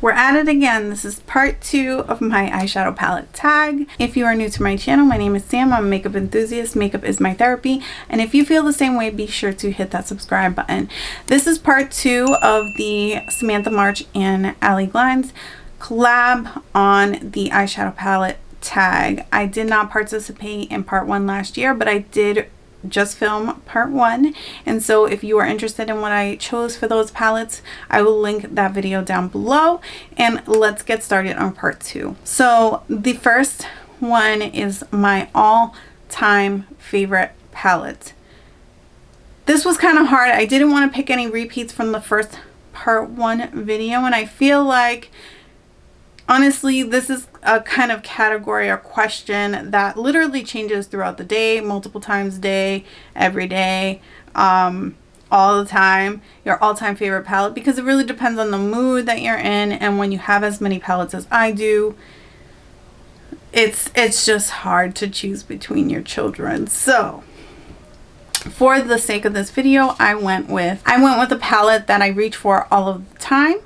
We're at it again. This is part 2 of my eyeshadow palette tag. If you are new to my channel, my name is Sam. I'm a makeup enthusiast. Makeup is my therapy. And if you feel the same way, be sure to hit that subscribe button. This is part 2 of the Samantha March and Ali Glines collab on the eyeshadow palette tag. I did not participate in part 1 last year, but I did just film part 1, and so if you are interested in what I chose for those palettes, I will link that video down below, and let's get started on part 2. So the first one is my all-time favorite palette. This was kind of hard. I didn't want to pick any repeats from the first part 1 video, and I feel like honestly, this is a kind of category or question that literally changes throughout the day, multiple times a day, every day, all the time. Your all-time favorite palette, because it really depends on the mood that you're in, and when you have as many palettes as I do, it's just hard to choose between your children. So for the sake of this video, I went with a palette that I reach for all of the time,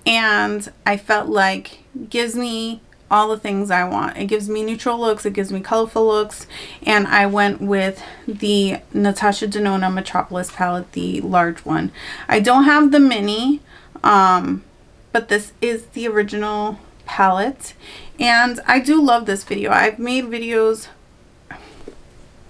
and I felt like gives me all the things I want. It gives me neutral looks, it gives me colorful looks, and I went with the Natasha Denona Metropolis palette, the large one. I don't have the mini, but this is the original palette, and I do love this video. I've made videos.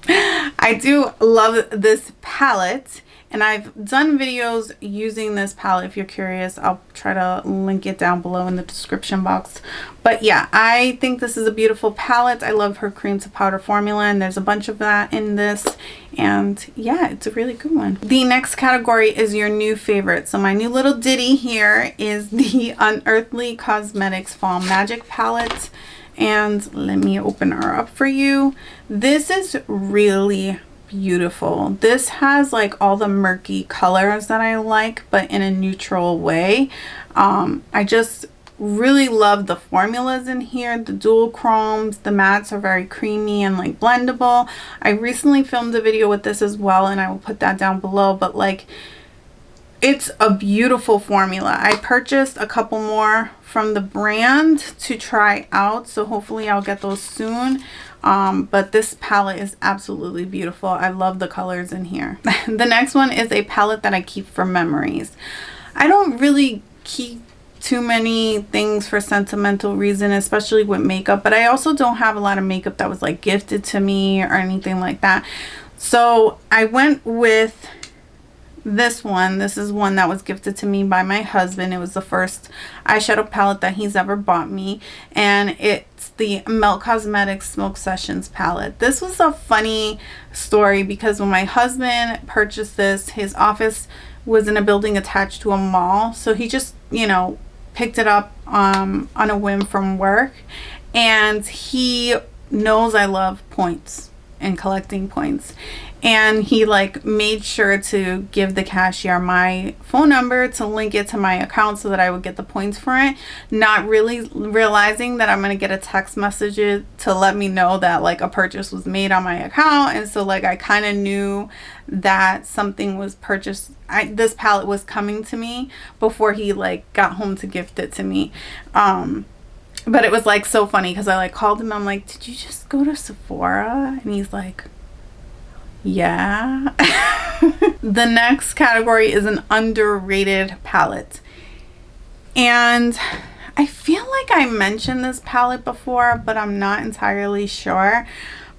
I do love this palette, and I've done videos using this palette. If you're curious, I'll try to link it down below in the description box. But yeah, I think this is a beautiful palette. I love her cream to powder formula, and there's a bunch of that in this. And yeah, it's a really good one. The next category is your new favorite. So my new little ditty here is the Unearthly Cosmetics Fall Magic palette. And let me open her up for you. This is really beautiful. This has like all the murky colors that I like, but in a neutral way. I just really love the formulas in here. The dual chromes, the mattes are very creamy and like blendable. I recently filmed a video with this as well, and I will put that down below, but like it's a beautiful formula. I purchased a couple more from the brand to try out, so hopefully I'll get those soon. But this palette is absolutely beautiful. I love the colors in here. The next one is a palette that I keep for memories. I don't really keep too many things for sentimental reason, especially with makeup, but I also don't have a lot of makeup that was like gifted to me or anything like that. So I went with this one. This is one that was gifted to me by my husband. It was the first eyeshadow palette that he's ever bought me, and it's the Melt Cosmetics Smoke Sessions palette. This was a funny story because when my husband purchased this, his office was in a building attached to a mall, so he just, you know, picked it up on a whim from work, and he knows I love points and collecting points, and he like made sure to give the cashier my phone number to link it to my account so that I would get the points for it, not really realizing that I'm gonna get a text message to let me know that like a purchase was made on my account. And so like I kind of knew that something was purchased. This palette was coming to me before he like got home to gift it to me. But it was like so funny because I like called him. I'm like, did you just go to Sephora? And he's like, yeah. The next category is an underrated palette. And I feel like I mentioned this palette before, but I'm not entirely sure.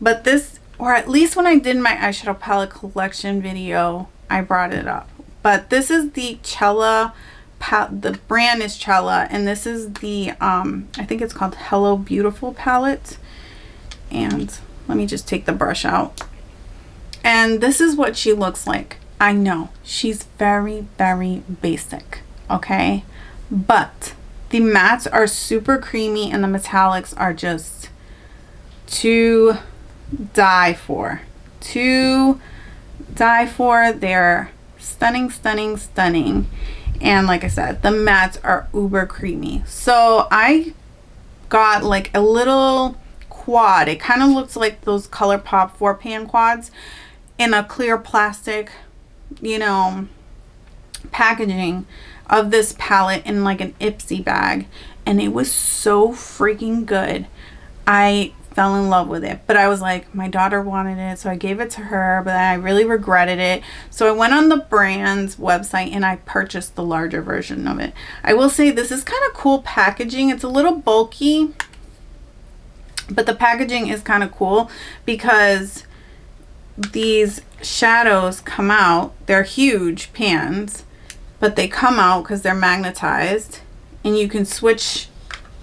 But this, or at least when I did my eyeshadow palette collection video, I brought it up. But this is the Cella. The brand is Cella, and this is the I think it's called Hello Beautiful palette. And let me just take the brush out, and this is what she looks like. I know she's very, very basic, okay, but the mattes are super creamy and the metallics are just to die for. They're stunning, stunning, stunning. And like I said, the mattes are uber creamy. So I got like a little quad. It kind of looks like those ColourPop 4-pan quads in a clear plastic, you know, packaging. of this palette in like an Ipsy bag, and it was so freaking good. I fell in love with it, but I was like, my daughter wanted it, so I gave it to her, but I really regretted it. So I went on the brand's website and I purchased the larger version of it. I will say this is kind of cool packaging. It's a little bulky, but the packaging is kind of cool because these shadows come out. They're huge pans, but they come out because they're magnetized, and you can switch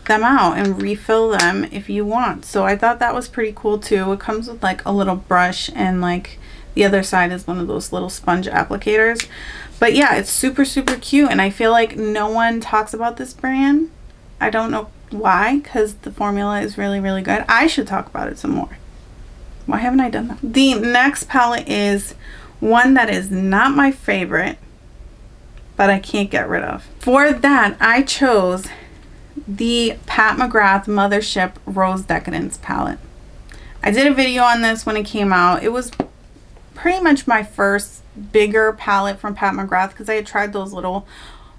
them out and refill them if you want. So I thought that was pretty cool too. It comes with like a little brush, and like the other side is one of those little sponge applicators. But yeah, it's super cute, and I feel like no one talks about this brand. I don't know why, because the formula is really good. I should talk about it some more. Why haven't I done that? The next palette is one that is not my favorite, but I can't get rid of. For that, I chose the Pat McGrath Mothership Rose Decadence palette. I did a video on this when it came out. It was pretty much my first bigger palette from Pat McGrath, because I had tried those little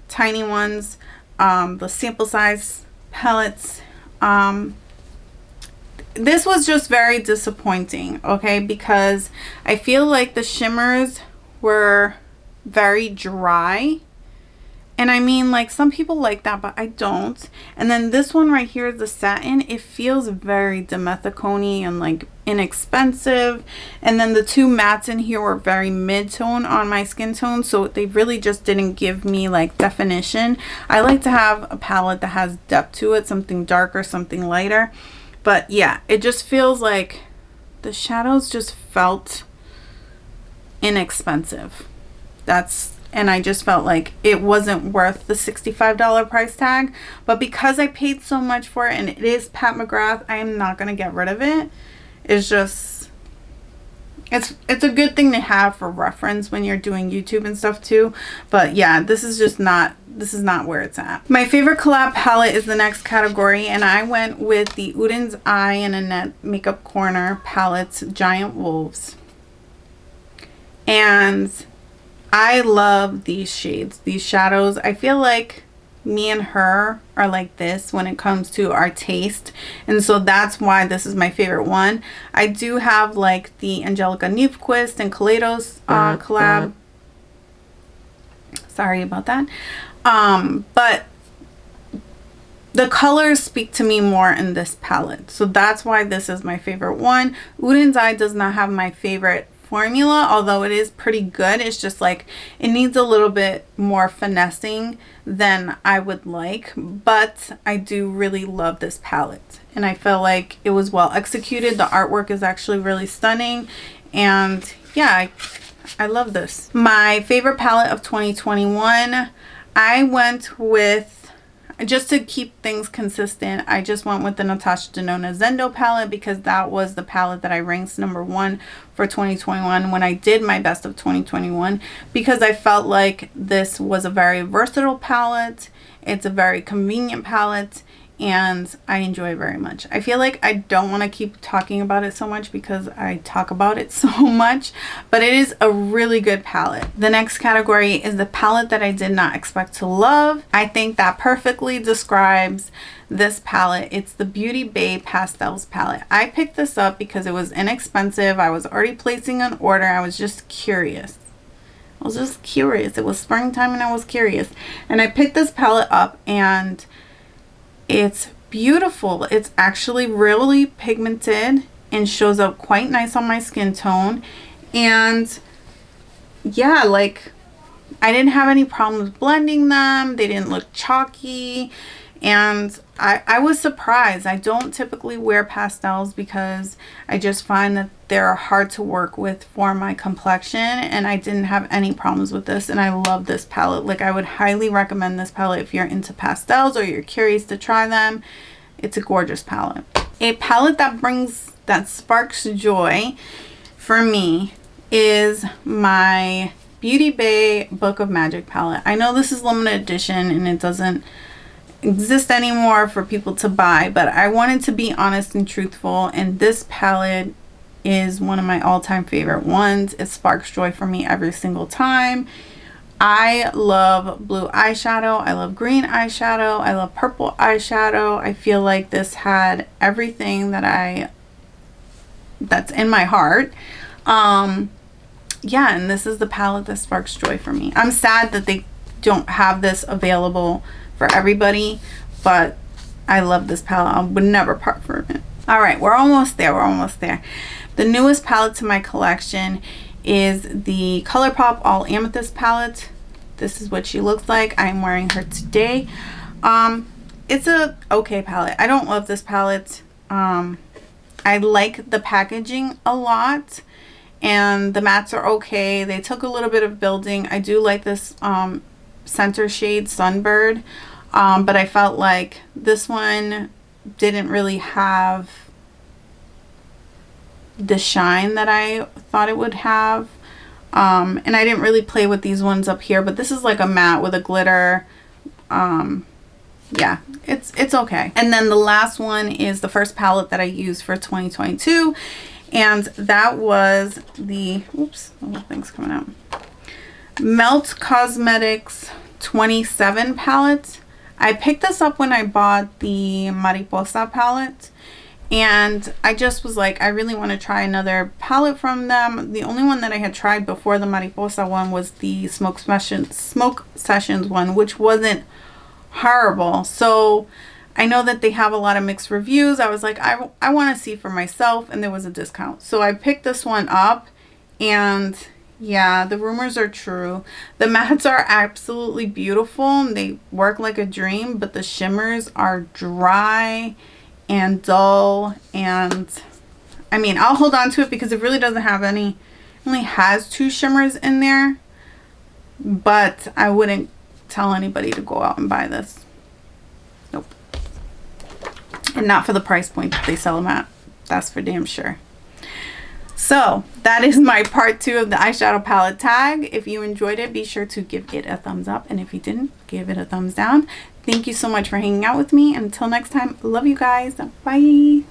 tiny ones, the sample size palettes. This was just very disappointing, okay, because I feel like the shimmers were very dry. And I mean, like, some people like that, but I don't. And then this one right here is the satin. It feels very dimethicone and like inexpensive. And then the two mattes in here were very mid-tone on my skin tone, so they really just didn't give me like definition. I like to have a palette that has depth to it, something darker, something lighter. But yeah, it just feels like the shadows just felt inexpensive. And I just felt like it wasn't worth the $65 price tag. But because I paid so much for it and it is Pat McGrath, I am not going to get rid of it. It's just, it's a good thing to have for reference when you're doing YouTube and stuff too. But yeah, this is not where it's at. My favorite collab palette is the next category, and I went with the Udens Eye and Annette Makeup Corner palettes, Giant Wolves. And I love these shades, these shadows. I feel like me and her are like this when it comes to our taste, and so that's why this is my favorite one. I do have like the Angelica Nyquist and Kaleidos collab. Sorry about that. But the colors speak to me more in this palette, so that's why this is my favorite one. Udens Eye does not have my favorite formula, although it is pretty good. It's just like it needs a little bit more finessing than I would like, but I do really love this palette, and I feel like it was well executed. The artwork is actually really stunning, and yeah, I love this. My favorite palette of 2021, I went with, just to keep things consistent, I just went with the Natasha Denona Zendo palette, because that was the palette that I ranked #1 for 2021 when I did my best of 2021, because I felt like this was a very versatile palette. It's a very convenient palette, and I enjoy it very much. I feel like I don't want to keep talking about it so much because I talk about it so much, but it is a really good palette. The next category is the palette that I did not expect to love. I think that perfectly describes this palette. It's the Beauty Bay Pastels palette. I picked this up because it was inexpensive. I was already placing an order. I was just curious. It was springtime and I was curious. And I picked this palette up, and it's beautiful. It's actually really pigmented and shows up quite nice on my skin tone. And yeah, like, I didn't have any problems blending them. They didn't look chalky, and I was surprised. I don't typically wear pastels because I just find that they're hard to work with for my complexion, and I didn't have any problems with this, and I love this palette. Like, I would highly recommend this palette if you're into pastels or you're curious to try them. It's a gorgeous palette. A palette that sparks joy for me is my Beauty Bay Book of Magic palette. I know this is limited edition and it doesn't exist anymore for people to buy, but I wanted to be honest and truthful, and this palette is one of my all-time favorite ones. It sparks joy for me every single time. I love blue eyeshadow. I love green eyeshadow. I love purple eyeshadow. I feel like this had everything that's in my heart. Yeah, and this is the palette that sparks joy for me. I'm sad that they don't have this available for everybody, but I love this palette. I would never part from it. All right, we're almost there. We're almost there. The newest palette to my collection is the ColourPop All Amethyst palette. This is what she looks like. I'm wearing her today. It's a okay palette. I don't love this palette. I like the packaging a lot, and the mattes are okay. They took a little bit of building. I do like this center shade Sunbird, but I felt like this one didn't really have the shine that I thought it would have. And I didn't really play with these ones up here, but this is like a matte with a glitter. Yeah, it's okay. And then the last one is the first palette that I used for 2022, and that was the, oops, oh, things coming out, Melt Cosmetics 27 palette. I picked this up when I bought the Mariposa palette, and I just was like, I really want to try another palette from them. The only one that I had tried before the Mariposa one was the Smoke Sessions one, which wasn't horrible. So I know that they have a lot of mixed reviews. I was like, I want to see for myself, and there was a discount. So I picked this one up, and yeah, the rumors are true. The mattes are absolutely beautiful. They work like a dream, but the shimmers are dry and dull, and I mean, I'll hold on to it because it really doesn't have any, it only has 2 shimmers in there, but I wouldn't tell anybody to go out and buy this. Nope. And not for the price point that they sell them at. That's for damn sure. So that is my part 2 of the eyeshadow palette tag. If you enjoyed it, be sure to give it a thumbs up, and if you didn't, give it a thumbs down. Thank you so much for hanging out with me. Until next time, love you guys. Bye.